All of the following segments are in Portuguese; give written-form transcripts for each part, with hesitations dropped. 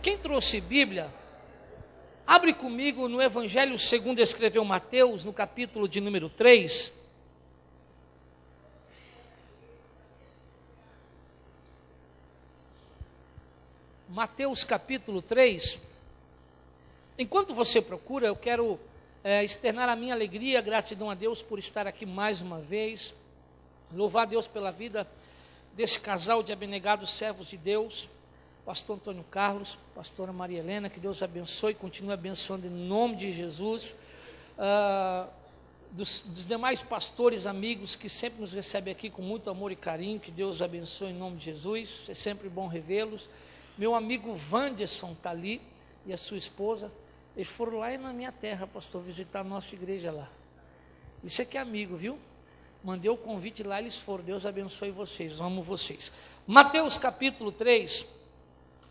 Quem trouxe Bíblia, abre comigo no Evangelho segundo escreveu Mateus, no capítulo de número 3. Mateus capítulo 3. Enquanto você procura, eu quero externar a minha alegria, gratidão a Deus por estar aqui mais uma vez. Louvar a Deus pela vida desse casal de abnegados servos de Deus, pastor Antônio Carlos, pastora Maria Helena, que Deus abençoe e continue abençoando em nome de Jesus. Dos demais pastores, amigos que sempre nos recebem aqui com muito amor e carinho, que Deus abençoe em nome de Jesus, é sempre bom revê-los. Meu amigo Wanderson está ali e a sua esposa, eles foram lá na minha terra, pastor, visitar a nossa igreja lá. Isso aqui é amigo, viu? Mandei o convite lá, eles foram. Deus abençoe vocês, amo vocês. Mateus capítulo 3,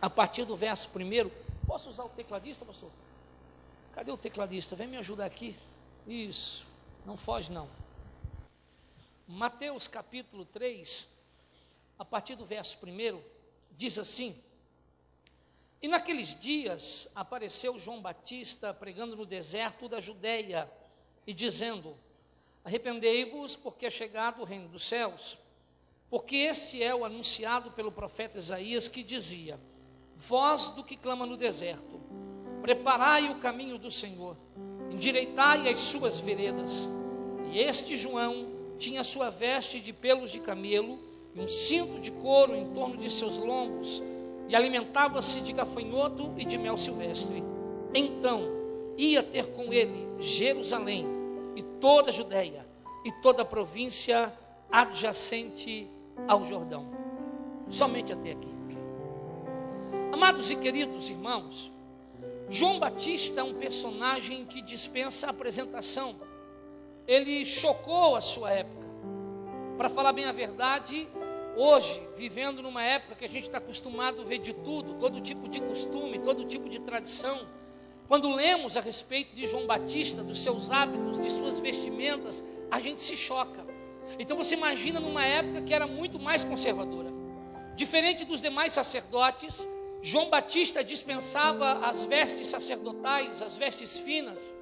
a partir do verso 1. Posso usar o tecladista, pastor? Cadê o tecladista? Vem me ajudar aqui. Isso, não foge não. Mateus capítulo 3, a partir do verso 1, diz assim: E naqueles dias apareceu João Batista pregando no deserto da Judeia e dizendo: Arrependei-vos, porque é chegado o reino dos céus. Porque este é o anunciado pelo profeta Isaías, que dizia: Voz do que clama no deserto, preparai o caminho do Senhor, endireitai as suas veredas. E este João tinha sua veste de pelos de camelo e um cinto de couro em torno de seus lombos, e alimentava-se de gafanhoto e de mel silvestre. Então ia ter com ele Jerusalém e toda a Judeia e toda a província adjacente ao Jordão. Somente até aqui. Amados e queridos irmãos, João Batista é um personagem que dispensa apresentação. Ele chocou a sua época. Para falar bem a verdade, hoje, vivendo numa época que a gente está acostumado a ver de tudo, todo tipo de costume, todo tipo de tradição, quando lemos a respeito de João Batista, dos seus hábitos, de suas vestimentas, a gente se choca. Então você imagina numa época que era muito mais conservadora. Diferente dos demais sacerdotes, João Batista dispensava as vestes sacerdotais, as vestes finas.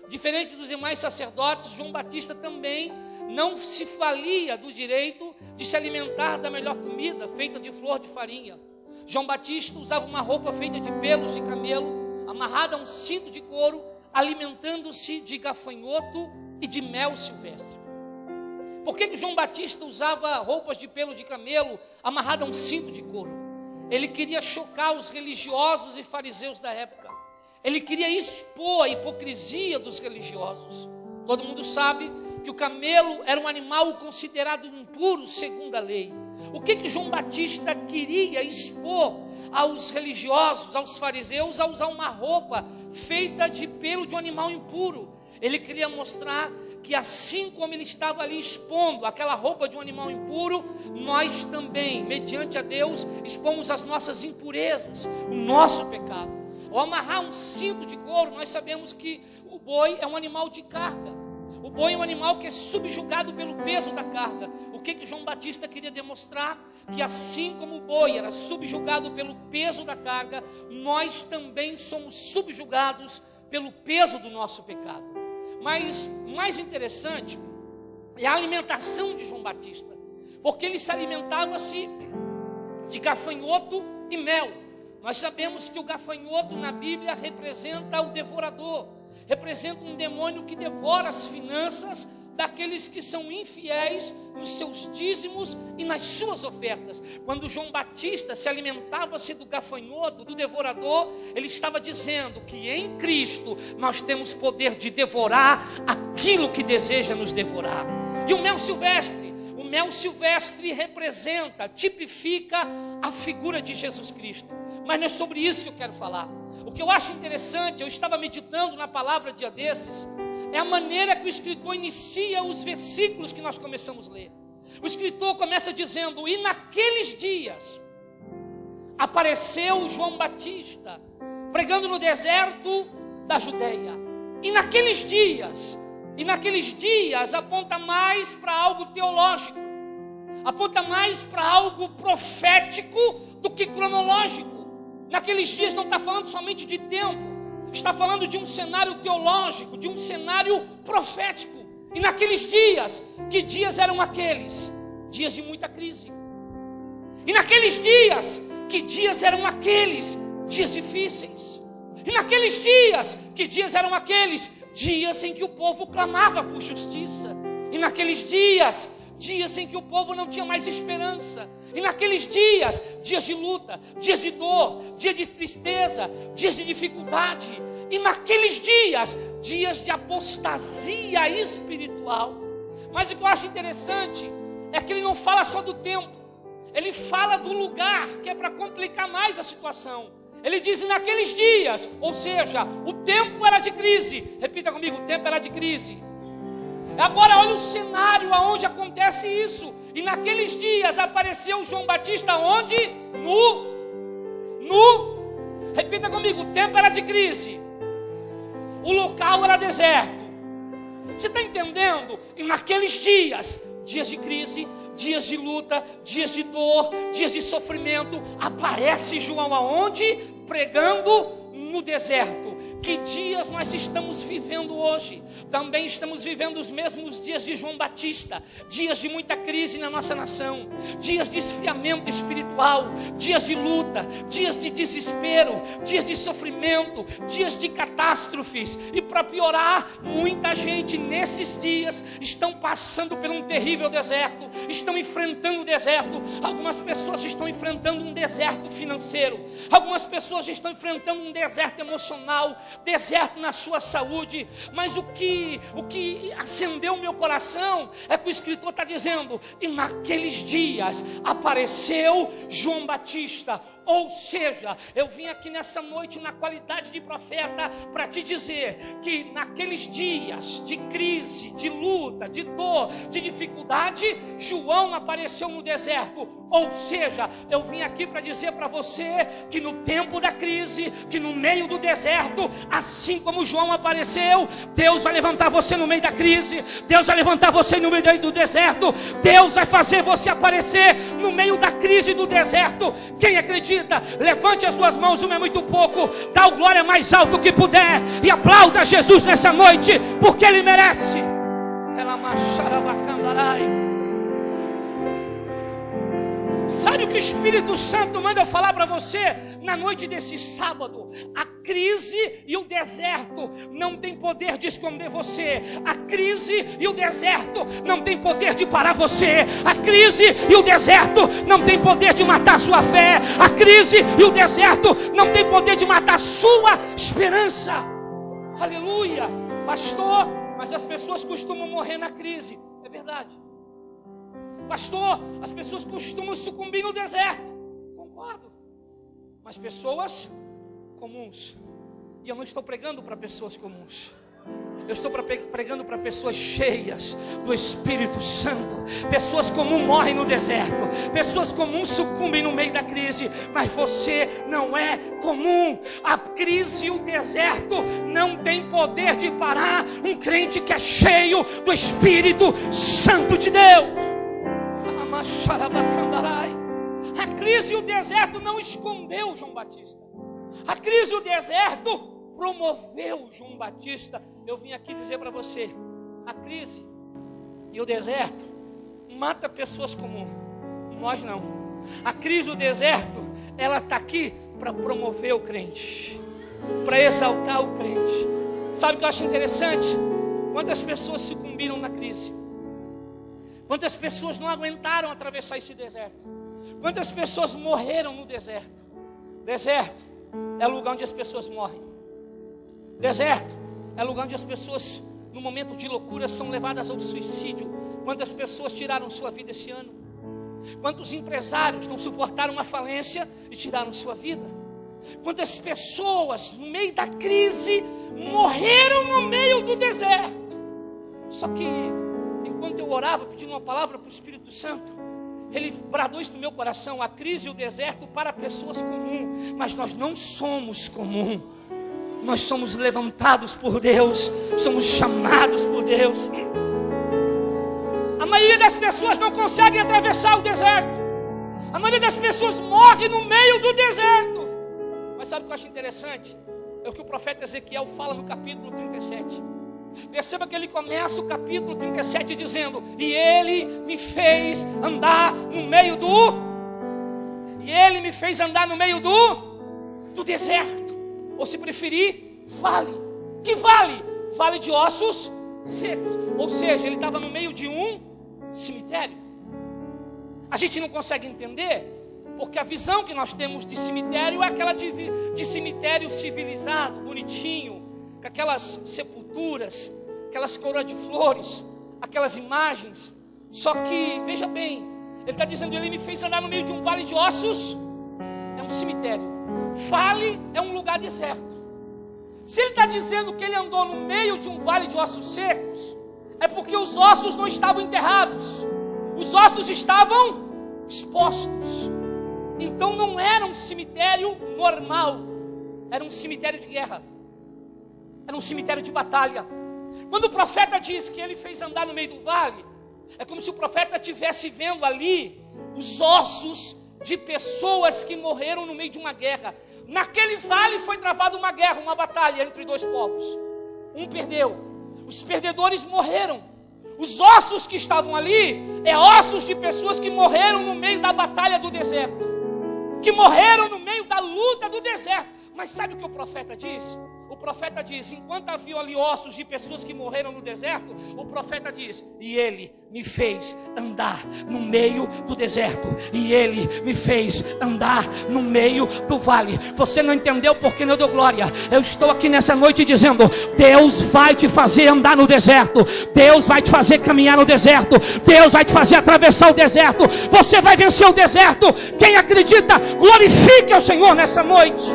Diferente dos demais sacerdotes, João Batista também não se valia do direito de se alimentar da melhor comida, feita de flor de farinha. João Batista usava uma roupa feita de pelos de camelo, amarrada a um cinto de couro, alimentando-se de gafanhoto e de mel silvestre. Por que João Batista usava roupas de pelo de camelo, amarrada a um cinto de couro? Ele queria chocar os religiosos e fariseus da época. Ele queria expor a hipocrisia dos religiosos. Todo mundo sabe que o camelo era um animal considerado impuro segundo a lei. O que João Batista queria expor aos religiosos, aos fariseus, a usar uma roupa feita de pelo de um animal impuro? Ele queria mostrar que assim como ele estava ali expondo aquela roupa de um animal impuro, nós também, mediante a Deus, expomos as nossas impurezas, o nosso pecado. Ao amarrar um cinto de couro, nós sabemos que o boi é um animal de carga. O boi é um animal que é subjugado pelo peso da carga. O que João Batista queria demonstrar? Que assim como o boi era subjugado pelo peso da carga, nós também somos subjugados pelo peso do nosso pecado. Mas mais interessante é a alimentação de João Batista, porque ele se alimentava-se de gafanhoto e mel. Nós sabemos que o gafanhoto na Bíblia representa o devorador, representa um demônio que devora as finanças daqueles que são infiéis nos seus dízimos e nas suas ofertas. Quando João Batista se alimentava-se do gafanhoto, do devorador, ele estava dizendo que em Cristo nós temos poder de devorar aquilo que deseja nos devorar. E o mel silvestre representa, tipifica a figura de Jesus Cristo. Mas não é sobre isso que eu quero falar. O que eu acho interessante, eu estava meditando na palavra dia desses, é a maneira que o escritor inicia os versículos que nós começamos a ler. O escritor começa dizendo: E naqueles dias apareceu João Batista pregando no deserto da Judeia. E naqueles dias aponta mais para algo teológico, aponta mais para algo profético do que cronológico. Naqueles dias não está falando somente de tempo, está falando de um cenário teológico, de um cenário profético. E naqueles dias, que dias eram aqueles? Dias de muita crise. E naqueles dias, que dias eram aqueles? Dias difíceis. E naqueles dias, que dias eram aqueles? Dias em que o povo clamava por justiça. E naqueles dias, dias em que o povo não tinha mais esperança. E naqueles dias, dias de luta, dias de dor, dias de tristeza, dias de dificuldade. E naqueles dias, dias de apostasia espiritual. Mas o que eu acho interessante é que ele não fala só do tempo, ele fala do lugar, que é para complicar mais a situação. Ele diz: e naqueles dias, ou seja, o tempo era de crise. Repita comigo: o tempo era de crise. Agora olha o cenário aonde acontece isso. E naqueles dias apareceu João Batista onde? Repita comigo: o tempo era de crise, o local era deserto. Você está entendendo? E naqueles dias, dias de crise, dias de luta, dias de dor, dias de sofrimento, aparece João aonde? Pregando no deserto. Que dias nós estamos vivendo hoje? Também estamos vivendo os mesmos dias de João Batista. Dias de muita crise na nossa nação, dias de esfriamento espiritual, dias de luta, dias de desespero, dias de sofrimento, dias de catástrofes. E para piorar, muita gente nesses dias estão passando por um terrível deserto, estão enfrentando o deserto. Algumas pessoas estão enfrentando um deserto financeiro, algumas pessoas estão enfrentando um deserto emocional, deserto na sua saúde. Mas o que acendeu o meu coração é que o escritor está dizendo: e naqueles dias apareceu João Batista. Ou seja, eu vim aqui nessa noite na qualidade de profeta para te dizer que naqueles dias de crise, de luta, de dor, de dificuldade, João apareceu no deserto. Ou seja, eu vim aqui para dizer para você que no tempo da crise, que no meio do deserto, assim como João apareceu, Deus vai levantar você no meio da crise, Deus vai levantar você no meio do deserto, Deus vai fazer você aparecer no meio da crise do deserto. Quem acredita? Levante as suas mãos, uma é muito pouco, dá o glória mais alto que puder e aplauda Jesus nessa noite, porque Ele merece. Sabe o que o Espírito Santo manda eu falar para você na noite desse sábado? A crise e o deserto não tem poder de esconder você. A crise e o deserto não tem poder de parar você. A crise e o deserto não tem poder de matar a sua fé. A crise e o deserto não tem poder de matar a sua esperança. Aleluia. Pastor, mas as pessoas costumam morrer na crise. É verdade. Pastor, as pessoas costumam sucumbir no deserto. Concordo. Mas pessoas comuns. E eu não estou pregando para pessoas comuns. Eu estou pregando para pessoas cheias do Espírito Santo. Pessoas comuns morrem no deserto. Pessoas comuns sucumbem no meio da crise. Mas você não é comum. A crise e o deserto não tem poder de parar um crente que é cheio do Espírito Santo de Deus. A crise e o deserto não escondeu João Batista. A crise e o deserto promoveu João Batista. Eu vim aqui dizer para você: a crise e o deserto mata pessoas comuns. Nós não. A crise e o deserto, ela está aqui para promover o crente, para exaltar o crente. Sabe o que eu acho interessante? Quantas pessoas sucumbiram na crise? Quantas pessoas não aguentaram atravessar esse deserto? Quantas pessoas morreram no deserto? Deserto é o lugar onde as pessoas morrem. Deserto é o lugar onde as pessoas, no momento de loucura, são levadas ao suicídio. Quantas pessoas tiraram sua vida esse ano? Quantos empresários não suportaram a falência e tiraram sua vida? Quantas pessoas, no meio da crise, morreram no meio do deserto? Só que enquanto eu orava, pedindo uma palavra para o Espírito Santo, Ele bradou isso no meu coração: a crise e o deserto para pessoas comuns. Mas nós não somos comuns. Nós somos levantados por Deus, somos chamados por Deus. A maioria das pessoas não consegue atravessar o deserto. A maioria das pessoas morre no meio do deserto. Mas sabe o que eu acho interessante? É o que o profeta Ezequiel fala no capítulo 37. Perceba que ele começa o capítulo 37 dizendo: e ele me fez andar no meio do deserto, ou se preferir, vale. Que vale? Vale de ossos secos. Ou seja, ele estava no meio de um cemitério. A gente não consegue entender, porque a visão que nós temos de cemitério é aquela de cemitério civilizado, bonitinho, com aquelas sepulturas, aquelas coroas de flores, aquelas imagens. Só que, veja bem, ele está dizendo: ele me fez andar no meio de um vale de ossos. É um cemitério. Vale é um lugar deserto. Se ele está dizendo que ele andou no meio de um vale de ossos secos, é porque os ossos não estavam enterrados, os ossos estavam expostos. Então não era um cemitério normal, era um cemitério de guerra, era um cemitério de batalha. Quando o profeta diz que ele fez andar no meio do vale, é como se o profeta estivesse vendo ali os ossos de pessoas que morreram no meio de uma guerra. Naquele vale foi travada uma guerra, uma batalha entre dois povos. Um perdeu, os perdedores morreram. Os ossos que estavam ali é ossos de pessoas que morreram no meio da batalha do deserto, que morreram no meio da luta do deserto. Mas sabe o que o profeta diz? O profeta diz: enquanto havia ali ossos de pessoas que morreram no deserto, o profeta diz: e ele me fez andar no meio do deserto, e ele me fez andar no meio do vale. Você não entendeu porque não deu glória? Eu estou aqui nessa noite dizendo: Deus vai te fazer andar no deserto, Deus vai te fazer caminhar no deserto, Deus vai te fazer atravessar o deserto. Você vai vencer o deserto. Quem acredita, glorifique ao Senhor nessa noite.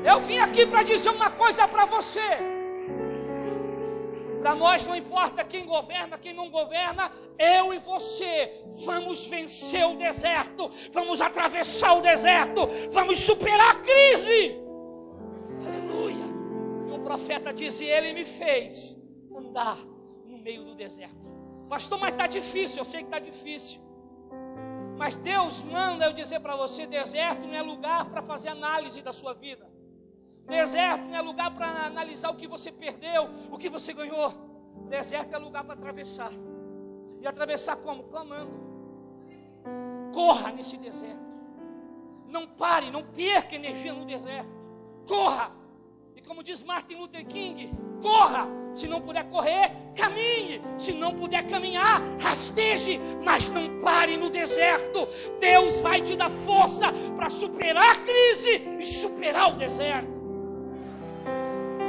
Eu vim aqui para dizer uma coisa para você. Para nós não importa quem governa, quem não governa, eu e você vamos vencer o deserto, vamos atravessar o deserto, vamos superar a crise. Aleluia. E o profeta diz: e ele me fez andar no meio do deserto. Pastor, mas está difícil. Eu sei que está difícil. Mas Deus manda eu dizer para você: deserto não é lugar para fazer análise da sua vida. Deserto não é lugar para analisar o que você perdeu, o que você ganhou. Deserto é lugar para atravessar. E atravessar como? Clamando. Corra nesse deserto. Não pare, não perca energia no deserto. Corra. E como diz Martin Luther King, corra. Se não puder correr, caminhe. Se não puder caminhar, rasteje. Mas não pare no deserto. Deus vai te dar força para superar a crise e superar o deserto.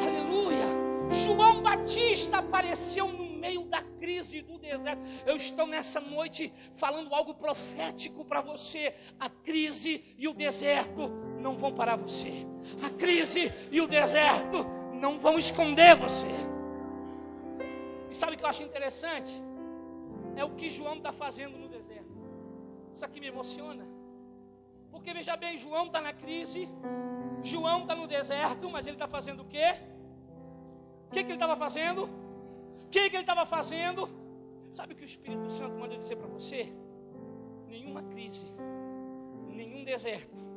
Aleluia. João Batista apareceu no meio da crise do deserto. Eu estou nessa noite falando algo profético para você. A crise e o deserto não vão parar você. A crise e o deserto não vão esconder você. E sabe o que eu acho interessante? É o que João está fazendo no deserto. Isso aqui me emociona. Porque veja bem, João está na crise, João está no deserto, mas ele está fazendo o quê? O que ele estava fazendo? O que ele estava fazendo? Sabe o que o Espírito Santo manda dizer para você? Nenhuma crise, nenhum deserto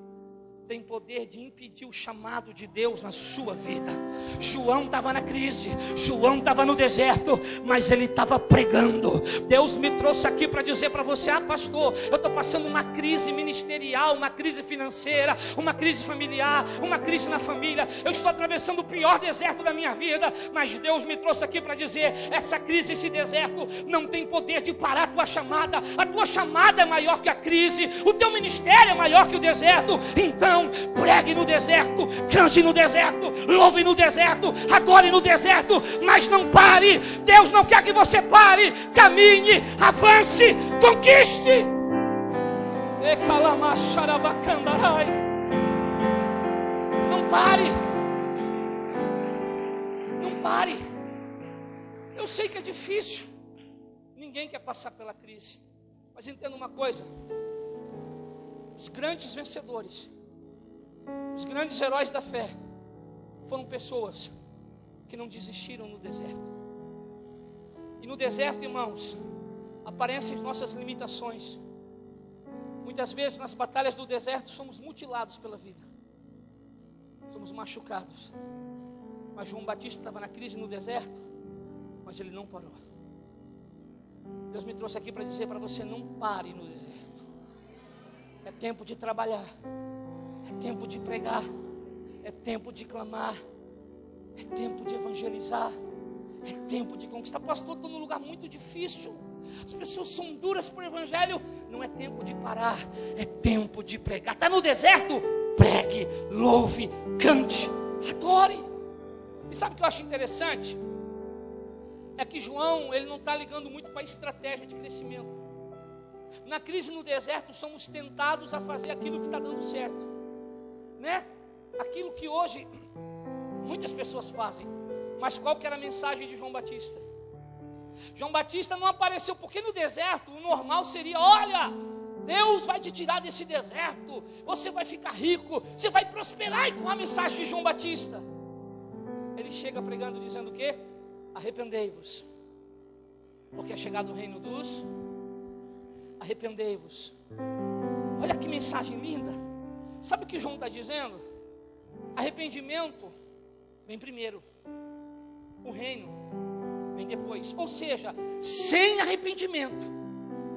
tem poder de impedir o chamado de Deus na sua vida. João estava na crise, João estava no deserto, mas ele estava pregando. Deus me trouxe aqui para dizer para você: ah, pastor, eu estou passando uma crise ministerial, uma crise financeira, uma crise familiar, uma crise na família. Eu estou atravessando o pior deserto da minha vida, mas Deus me trouxe aqui para dizer: essa crise, esse deserto não tem poder de parar a tua chamada. A tua chamada é maior que a crise, o teu ministério é maior que o deserto. Então pregue no deserto, cante no deserto, louve no deserto, adore no deserto, mas não pare. Deus não quer que você pare. Caminhe, avance, conquiste. Não pare. Não pare. Eu sei que é difícil. Ninguém quer passar pela crise. Mas entenda uma coisa: os grandes vencedores, os grandes heróis da fé foram pessoas que não desistiram no deserto. E no deserto, irmãos, aparecem as nossas limitações. Muitas vezes nas batalhas do deserto somos mutilados pela vida, somos machucados. Mas João Batista estava na crise no deserto, mas ele não parou. Deus me trouxe aqui para dizer para você: não pare no deserto. É tempo de trabalhar, é tempo de pregar, é tempo de clamar, é tempo de evangelizar, é tempo de conquistar. Pastor, estou num lugar muito difícil, as pessoas são duras para o evangelho. Não é tempo de parar, é tempo de pregar. Está no deserto? Pregue, louve, cante, adore. E sabe o que eu acho interessante? É que João, ele não está ligando muito para a estratégia de crescimento. Na crise no deserto, somos tentados a fazer aquilo que está dando certo, né? Aquilo que hoje muitas pessoas fazem. Mas qual que era a mensagem de João Batista? João Batista não apareceu porque no deserto o normal seria: olha, Deus vai te tirar desse deserto, você vai ficar rico, você vai prosperar. E com a mensagem de João Batista, ele chega pregando dizendo o quê? Arrependei-vos, porque é chegado o reino dos... Arrependei-vos. Olha que mensagem linda. Sabe o que João está dizendo? Arrependimento vem primeiro, o reino vem depois. Ou seja, sem arrependimento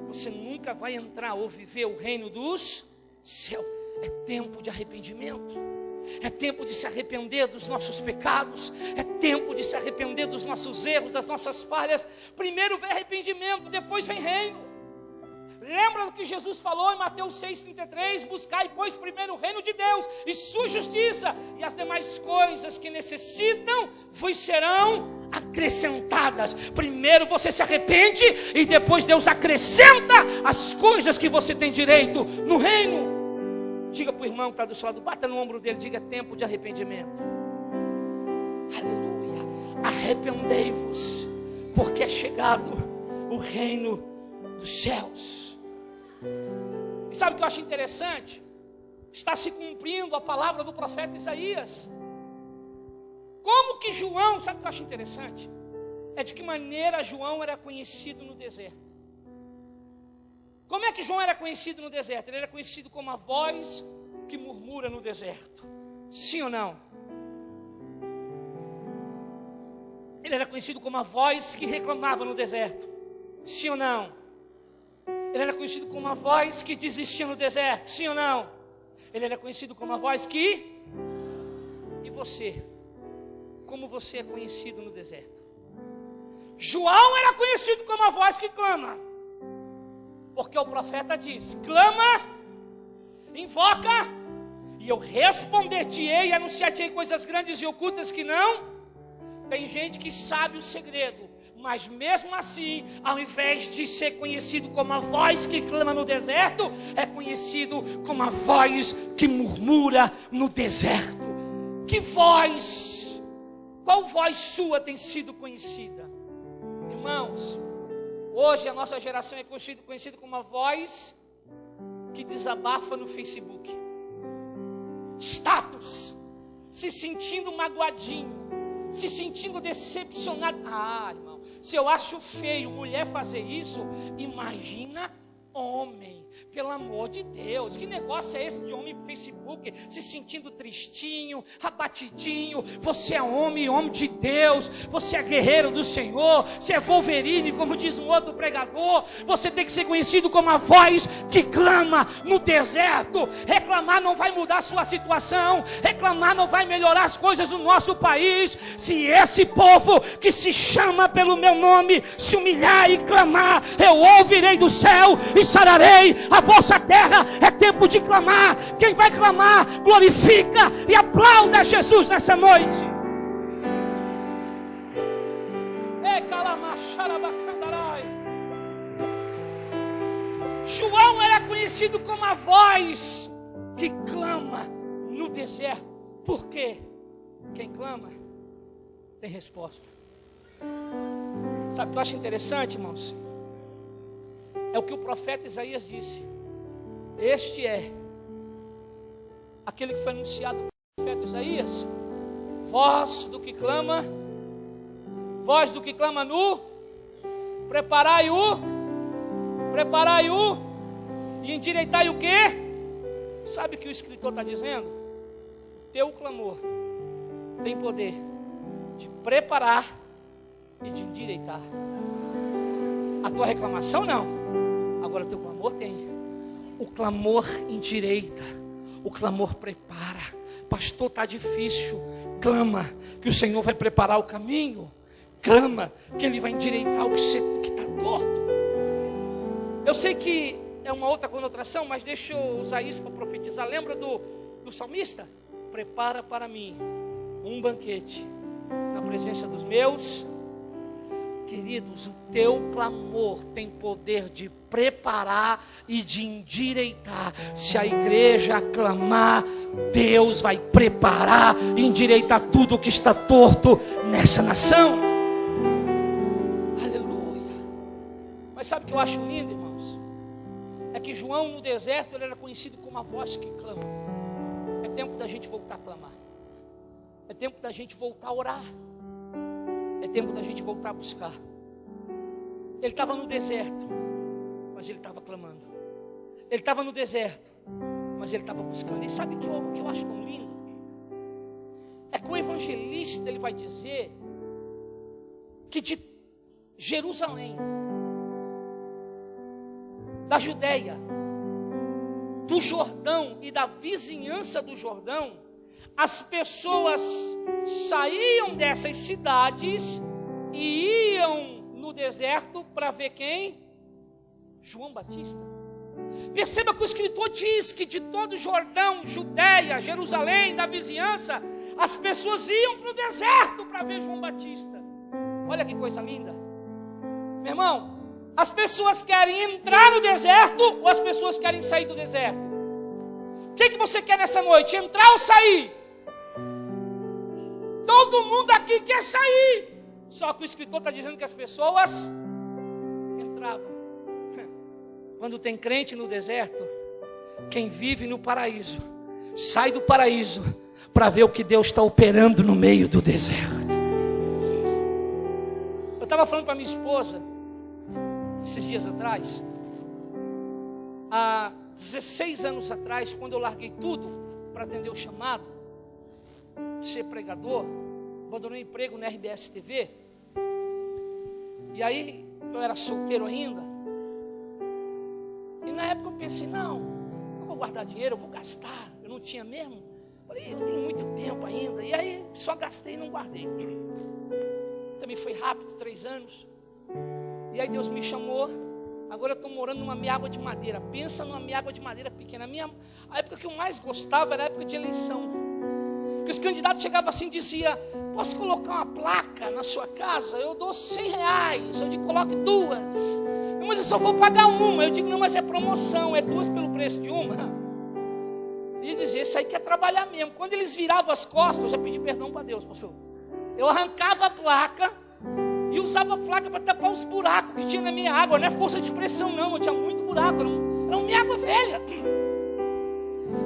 você nunca vai entrar ou viver o reino dos céus. É tempo de arrependimento, é tempo de se arrepender dos nossos pecados, é tempo de se arrepender dos nossos erros, das nossas falhas. Primeiro vem arrependimento, depois vem reino. Lembra do que Jesus falou em Mateus 6,33? Buscai, pois, primeiro o reino de Deus e sua justiça, e as demais coisas que necessitam vos serão acrescentadas. Primeiro você se arrepende e depois Deus acrescenta as coisas que você tem direito no reino. Diga para o irmão que está do seu lado, bata no ombro dele, diga: é tempo de arrependimento. Aleluia. Arrependei-vos, porque é chegado o reino dos céus. E sabe o que eu acho interessante? Está se cumprindo a palavra do profeta Isaías. Como que João, sabe o que eu acho interessante? É de que maneira João era conhecido no deserto. Como é que João era conhecido no deserto? Ele era conhecido como a voz que murmura no deserto. Sim ou não? Ele era conhecido como a voz que reclamava no deserto. Sim ou não? Ele era conhecido como a voz que desistia no deserto. Sim ou não? Ele era conhecido como a voz que... E você? Como você é conhecido no deserto? João era conhecido como a voz que clama, porque o profeta diz: clama, invoca, e eu responder-te-ei e anunciar-te-ei coisas grandes e ocultas que não. Tem gente que sabe o segredo, mas mesmo assim, ao invés de ser conhecido como a voz que clama no deserto, é conhecido como a voz que murmura no deserto. Que voz? Qual voz sua tem sido conhecida? Irmãos, hoje a nossa geração é conhecida como a voz que desabafa no Facebook. Status, se sentindo magoadinho, se sentindo decepcionado. Ah, irmão, se eu acho feio mulher fazer isso, imagina homem. Pelo amor de Deus, que negócio é esse de homem no Facebook se sentindo tristinho, abatidinho? Você é homem, homem de Deus, você é guerreiro do Senhor, você é Wolverine, como diz um outro pregador. Você tem que ser conhecido como a voz que clama no deserto. Reclamar não vai mudar a sua situação, reclamar não vai melhorar as coisas do nosso país. Se esse povo que se chama pelo meu nome se humilhar e clamar, eu ouvirei do céu e sararei a vossa terra. É tempo de clamar. Quem vai clamar, glorifica e aplauda Jesus nessa noite. João era conhecido como a voz que clama no deserto. Por quê? Quem clama tem resposta. Sabe o que eu acho interessante, irmãos? É o que o profeta Isaías disse. Este é aquele que foi anunciado pelo profeta Isaías. Voz do que clama nu, preparai-o, e Endireitar e o quê? Sabe o que o escritor está dizendo? Teu clamor tem poder de preparar e de endireitar. A tua reclamação não. Agora o teu clamor tem. O clamor endireita. O clamor prepara. Pastor, está difícil. Clama que o Senhor vai preparar o caminho. Clama que Ele vai endireitar o que está torto. Eu sei que é uma outra conotação, mas deixa eu usar isso para profetizar. Lembra do salmista? Prepara para mim um banquete na presença dos meus queridos. O teu clamor tem poder de preparar e de endireitar. Se a igreja clamar, Deus vai preparar e endireitar tudo o que está torto nessa nação. Aleluia. Mas sabe o que eu acho lindo, irmãos? É que João no deserto ele era conhecido como a voz que clama. É tempo da gente voltar a clamar. É tempo da gente voltar a orar. É tempo da gente voltar a buscar. Ele estava no deserto, mas ele estava clamando. Ele estava no deserto, mas ele estava buscando. E sabe o que eu acho tão lindo? É que o evangelista ele vai dizer que de Jerusalém, da Judeia, do Jordão e da vizinhança do Jordão, as pessoas saíam dessas cidades e iam no deserto para ver quem? João Batista. Perceba que o escritor diz que de todo o Jordão, Judeia, Jerusalém, da vizinhança, as pessoas iam para o deserto para ver João Batista. Olha que coisa linda. Meu irmão, as pessoas querem entrar no deserto ou as pessoas querem sair do deserto? O que você quer nessa noite? Entrar ou sair? Todo mundo aqui quer sair. Só que o escritor está dizendo que as pessoas entravam. Quando tem crente no deserto, quem vive no paraíso sai do paraíso para ver o que Deus está operando no meio do deserto. Eu estava falando para minha esposa esses dias atrás, há 16 anos atrás, quando eu larguei tudo para atender o chamado de ser pregador, abandonei o emprego na RBS TV, e aí eu era solteiro ainda, e na época eu pensei, não vou guardar dinheiro, eu vou gastar, eu não tinha mesmo, falei, eu tenho muito tempo ainda, e aí só gastei e não guardei, também foi rápido, 3 anos, e aí Deus me chamou. Agora eu estou morando numa miágua de madeira. Pensa numa miágua de madeira pequena. A época que eu mais gostava era a época de eleição. Porque os candidatos chegavam assim e diziam, posso colocar uma placa na sua casa? Eu dou R$100. Eu digo, coloque 2. Mas eu só vou pagar uma. Eu digo, não, mas é promoção, é 2 pelo preço de uma. E dizia, esse aí quer trabalhar mesmo. Quando eles viravam as costas, eu já pedi perdão para Deus, pastor. Eu arrancava a placa e usava a placa para tapar os buracos que tinha na minha água. Não é força de expressão não, eu tinha muito buraco, era uma minha água velha.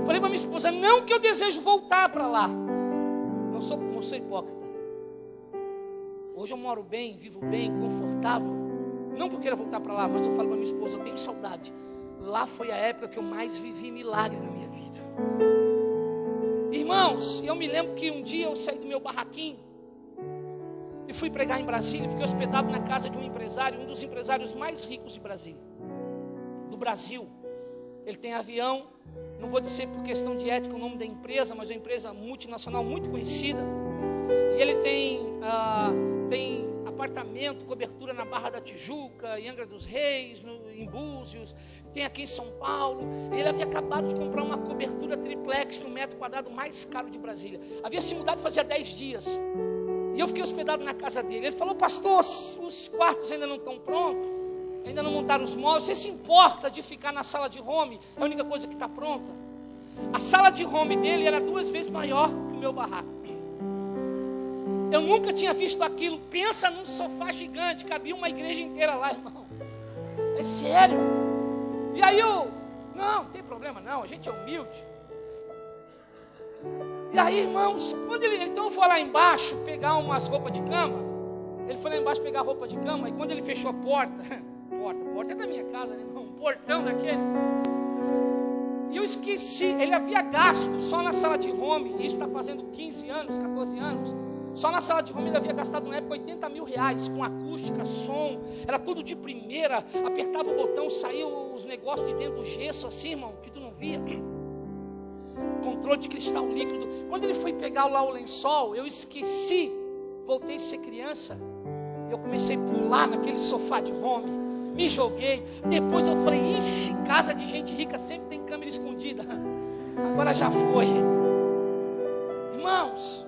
Falei para minha esposa, não que eu desejo voltar para lá, não sou hipócrita. Hoje eu moro bem, vivo bem, confortável. Não que eu queira voltar para lá, mas eu falo para minha esposa, eu tenho saudade. Lá foi a época que eu mais vivi milagre na minha vida. Irmãos, eu me lembro que um dia eu saí do meu barraquinho e fui pregar em Brasília. Fiquei hospedado na casa de um empresário, um dos empresários mais ricos de Brasília, do Brasil. Ele tem avião, não vou dizer por questão de ética o nome da empresa, mas é uma empresa multinacional muito conhecida. E ele tem apartamento, cobertura na Barra da Tijuca, em Angra dos Reis, em Búzios, tem aqui em São Paulo. Ele havia acabado de comprar uma cobertura triplex no metro quadrado mais caro de Brasília. Havia se mudado fazia 10 dias. E eu fiquei hospedado na casa dele. Ele falou, pastor, os quartos ainda não estão prontos, ainda não montaram os móveis. Você se importa de ficar na sala de home? É a única coisa que está pronta. A sala de home dele era 2 vezes maior que o meu barraco. Eu nunca tinha visto aquilo. Pensa num sofá gigante, cabia uma igreja inteira lá, irmão. É sério. E aí não tem problema não, a gente é humilde. E aí, irmãos, quando então eu fui lá embaixo pegar umas roupas de cama. Ele foi lá embaixo pegar roupa de cama. E quando ele fechou a porta é da minha casa, né, irmão? Um portão daqueles. eu esqueci, ele havia gasto só na sala de home, e isso está fazendo 15 anos, 14 anos, só na sala de home ele havia gastado na época R$80 mil, com acústica, som, era tudo de primeira, apertava o botão, saiu os negócios de dentro do gesso assim, irmão, que tu não via, controle de cristal líquido. Quando ele foi pegar lá o lençol, eu esqueci, voltei a ser criança, eu comecei a pular naquele sofá de home, me joguei, depois eu falei, ixi, casa de gente rica sempre tem câmera escondida, agora já foi, irmãos.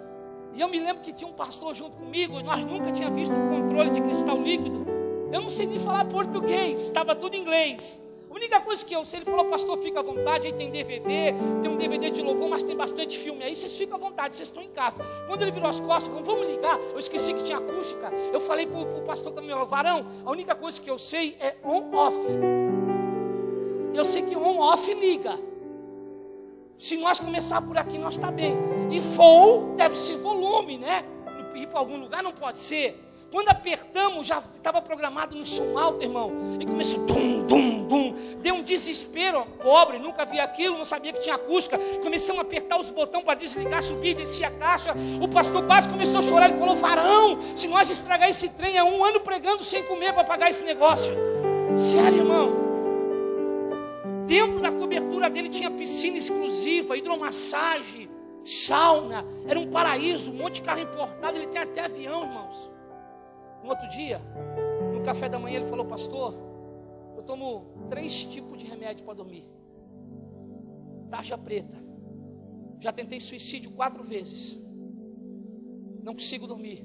E eu me lembro que tinha um pastor junto comigo, e nós nunca tínhamos visto um controle de cristal líquido. Eu não sei nem falar português, estava tudo em inglês. A única coisa que eu sei, ele falou, pastor, fica à vontade, aí tem DVD, tem um DVD de louvor, mas tem bastante filme aí, vocês ficam à vontade, vocês estão em casa. Quando ele virou as costas, falou, vamos ligar, eu esqueci que tinha acústica. Eu falei para o pastor também, varão, a única coisa que eu sei é on-off. Eu sei que on-off liga. Se nós começar por aqui, nós está bem. E full deve ser volume, né? Ir para algum lugar não pode ser. Quando apertamos, já estava programado no som alto, irmão. E começou dum, dum, dum. Deu um desespero, pobre, nunca vi aquilo, não sabia que tinha acústica. Começamos a apertar os botões para desligar, subir, descer a caixa. O pastor quase começou a chorar. Ele falou, varão, se nós estragar esse trem, é 1 ano pregando sem comer para pagar esse negócio. Sério, irmão. Dentro da cobertura dele tinha piscina exclusiva, hidromassagem, sauna, era um paraíso, um monte de carro importado, ele tem até avião, irmãos. Um outro dia, no café da manhã, ele falou, pastor, eu tomo 3 tipos de remédio para dormir. Tarja preta, já tentei suicídio 4 vezes, não consigo dormir,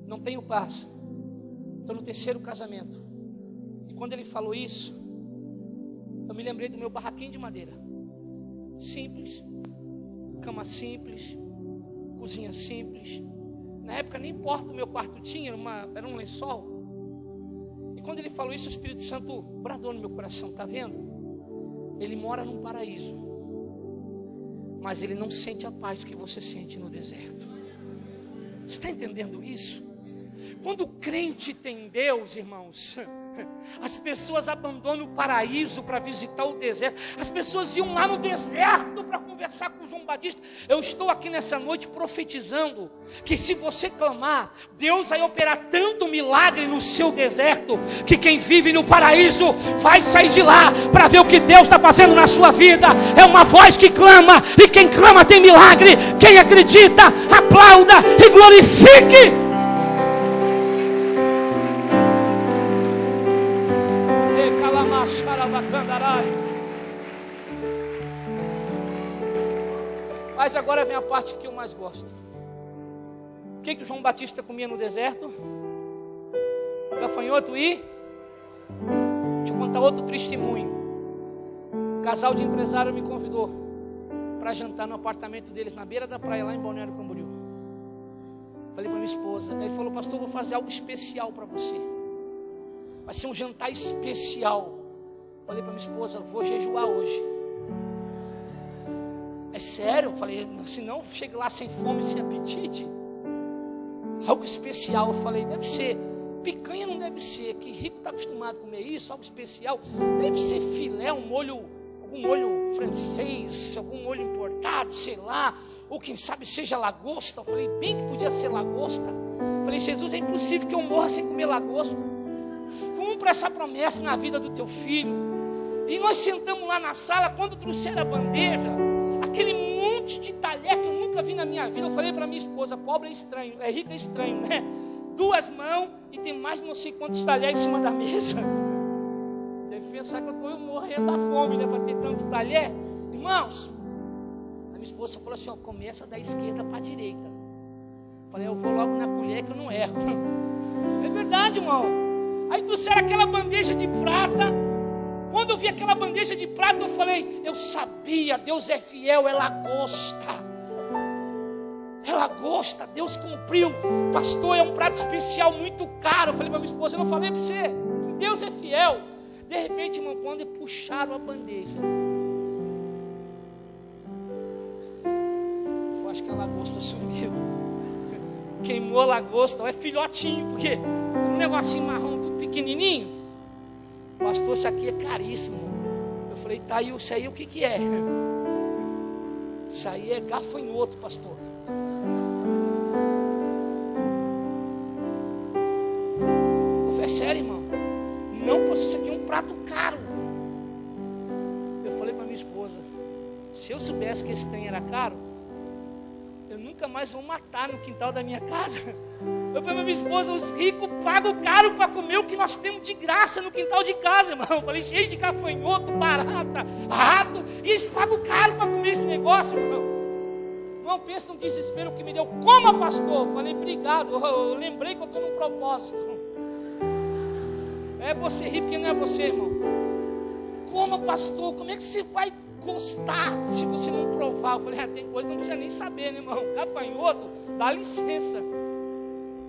não tenho paz, estou no 3º casamento. E quando ele falou isso, eu me lembrei do meu barraquinho de madeira, simples, cama simples, cozinha simples. Na época nem porta o meu quarto tinha, era um lençol. E quando ele falou isso, o Espírito Santo bradou no meu coração, está vendo? Ele mora num paraíso, mas ele não sente a paz que você sente no deserto. Você está entendendo isso? Quando o crente tem Deus, irmãos, as pessoas abandonam o paraíso para visitar o deserto. As pessoas iam lá no deserto para conversar com João Batista. Eu estou aqui nessa noite profetizando que se você clamar, Deus vai operar tanto milagre no seu deserto, que quem vive no paraíso vai sair de lá para ver o que Deus está fazendo na sua vida. É uma voz que clama, e quem clama tem milagre. Quem acredita, aplauda e glorifique. Mas agora vem a parte que eu mais gosto. O que o João Batista comia no deserto? Gafanhoto e... Deixa eu contar outro testemunho. Um casal de empresário me convidou para jantar no apartamento deles na beira da praia, lá em Balneário Camboriú. Falei para minha esposa. Ele falou, pastor, vou fazer algo especial para você. Vai ser um jantar especial. Falei para minha esposa, vou jejuar hoje. É sério? Eu falei, senão chego lá sem fome, sem apetite. Algo especial. Eu falei, deve ser picanha, não deve ser, que rico está acostumado a comer isso, algo especial. Deve ser filé, algum molho francês, algum molho importado, sei lá. Ou quem sabe seja lagosta. Eu falei, bem que podia ser lagosta. Eu falei, Jesus, é impossível que eu morra sem comer lagosta. Cumpra essa promessa na vida do teu filho. E nós sentamos lá na sala. Quando trouxeram a bandeja, aquele monte de talher que eu nunca vi na minha vida, eu falei para minha esposa, pobre é estranho, é rico é estranho, né? 2 mãos e tem mais de não sei quantos talheres em cima da mesa. Deve pensar que eu estou morrendo da fome, né? Para ter tanto talher. Irmãos, a minha esposa falou assim, ó, começa da esquerda para a direita. Eu falei, eu vou logo na colher que eu não erro. É verdade, irmão. Aí trouxeram aquela bandeja de prata. Quando eu vi aquela bandeja de prata, eu falei, eu sabia, Deus é fiel, é lagosta. É lagosta, Deus cumpriu. Pastor, é um prato especial muito caro. Eu falei para minha esposa, eu não falei para você, Deus é fiel. De repente, irmão, quando puxaram a bandeja, eu acho que a lagosta sumiu. Queimou a lagosta, é filhotinho, porque é um negocinho marrom tudo pequenininho. Pastor, isso aqui é caríssimo. Eu falei, tá, e isso aí o que é? Isso aí é gafanhoto, pastor. Eu falei, é sério, irmão? Não, pastor, isso aqui é um prato caro. Eu falei para minha esposa, se eu soubesse que esse trem era caro, eu nunca mais vou matar no quintal da minha casa. Eu falei para minha esposa, os ricos pagam caro para comer o que nós temos de graça no quintal de casa, irmão. Eu falei, cheio de gafanhoto, barata, rato, e eles pagam caro para comer esse negócio, irmão. Irmão, pensa no desespero que me deu. Coma, pastor. Eu falei, obrigado, eu lembrei que eu estou num propósito. É você rir porque não é você, irmão. Coma, pastor, como é que você vai gostar se você não provar? Eu falei, tem coisa que não precisa nem saber, né, irmão? Gafanhoto, dá licença.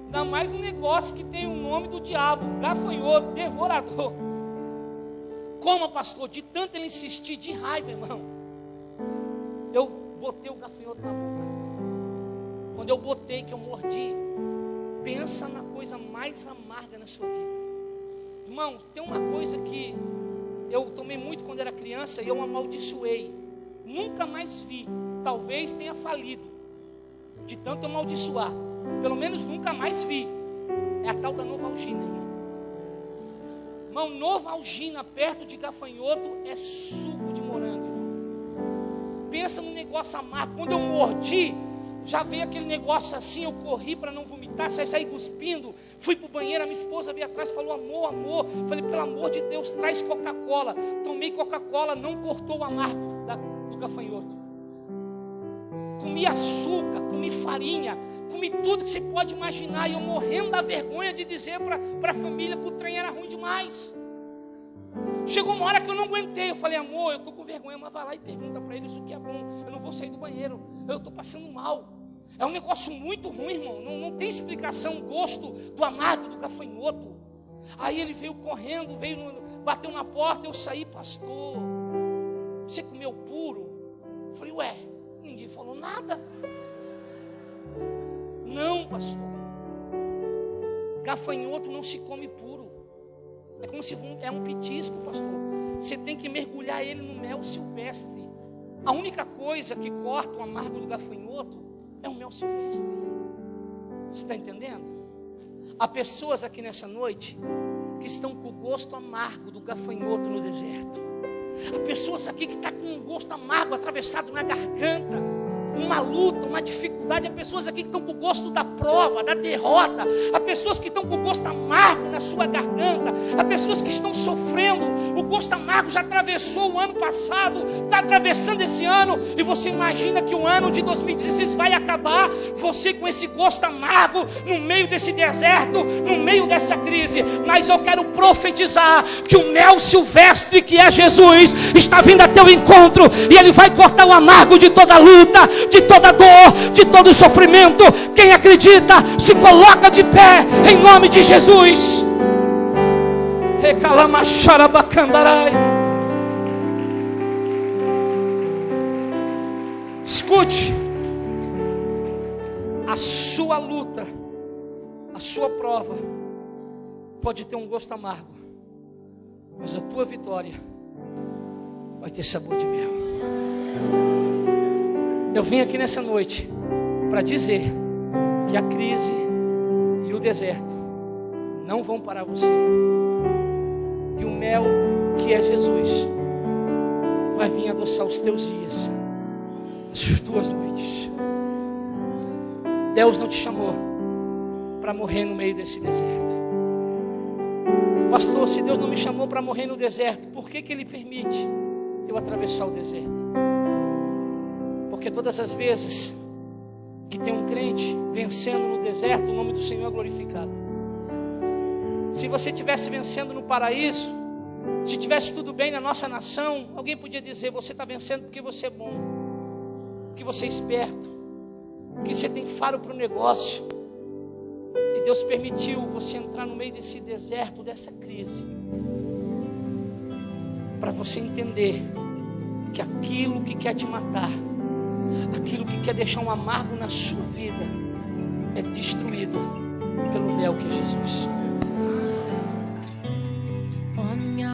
Ainda mais um negócio que tem o nome do diabo, gafanhoto, devorador. Coma, pastor, de tanto ele insistir, de raiva, irmão. Eu botei o gafanhoto na boca. Quando eu botei, que eu mordi, pensa na coisa mais amarga na sua vida. Irmão, tem uma coisa que eu tomei muito quando era criança e eu amaldiçoei. Nunca mais vi. Talvez tenha falido de tanto amaldiçoar. Pelo menos nunca mais vi. É a tal da Novalgina, irmão. Irmão, Novalgina perto de gafanhoto é suco de morango, irmão. Pensa num negócio amargo. Quando eu mordi, já veio aquele negócio assim, eu corri para não vomitar, saí cuspindo, fui para o banheiro, a minha esposa veio atrás e falou, amor, falei, pelo amor de Deus, traz Coca-Cola. Tomei Coca-Cola, não cortou o amargo do gafanhoto. Comi açúcar, comi farinha, comi tudo que você pode imaginar, e eu morrendo da vergonha de dizer para a família que o trem era ruim demais. Chegou uma hora que eu não aguentei, eu falei, amor, eu estou com vergonha, mas vai lá e pergunta para eles o que é bom, eu não vou sair do banheiro, eu estou passando mal. É um negócio muito ruim, irmão, não tem explicação o gosto do amargo do gafanhoto. Aí ele veio correndo, bateu na porta, eu saí, pastor, você comeu puro? Eu falei, ué, ninguém falou nada. Não, pastor, gafanhoto não se come puro. É como se é um petisco, pastor. Você tem que mergulhar ele no mel silvestre. A única coisa que corta o amargo do gafanhoto é o mel silvestre. Você está entendendo? Há pessoas aqui nessa noite que estão com o gosto amargo do gafanhoto no deserto. Há pessoas aqui que estão com um gosto amargo atravessado na garganta. Uma luta, uma dificuldade. Há pessoas aqui que estão com o gosto da prova, da derrota. Há pessoas que estão com o gosto amargo na sua garganta. Há pessoas que estão sofrendo. O gosto amargo já atravessou o ano passado, está atravessando esse ano, e você imagina que o ano de 2016 vai acabar, você com esse gosto amargo no meio desse deserto, no meio dessa crise. Mas eu quero profetizar que o mel silvestre, que é Jesus, está vindo a teu encontro, e ele vai cortar o amargo de toda luta, de toda dor, de todo sofrimento. Quem acredita, se coloca de pé em nome de Jesus. Escute, a sua luta, a sua prova pode ter um gosto amargo, mas a tua vitória vai ter sabor de mel. Eu vim aqui nessa noite para dizer que a crise e o deserto não vão parar você. E o mel, que é Jesus, vai vir adoçar os teus dias, as tuas noites. Deus não te chamou para morrer no meio desse deserto. Pastor, se Deus não me chamou para morrer no deserto, por que Ele permite eu atravessar o deserto? Porque todas as vezes que tem um crente vencendo no deserto, o nome do Senhor é glorificado. Se você estivesse vencendo no paraíso, se tivesse tudo bem na nossa nação, alguém podia dizer, você está vencendo porque você é bom, porque você é esperto, porque você tem faro para o negócio. E Deus permitiu você entrar no meio desse deserto, dessa crise, para você entender que aquilo que quer te matar, aquilo que quer deixar um amargo na sua vida, é destruído pelo mel que é Jesus.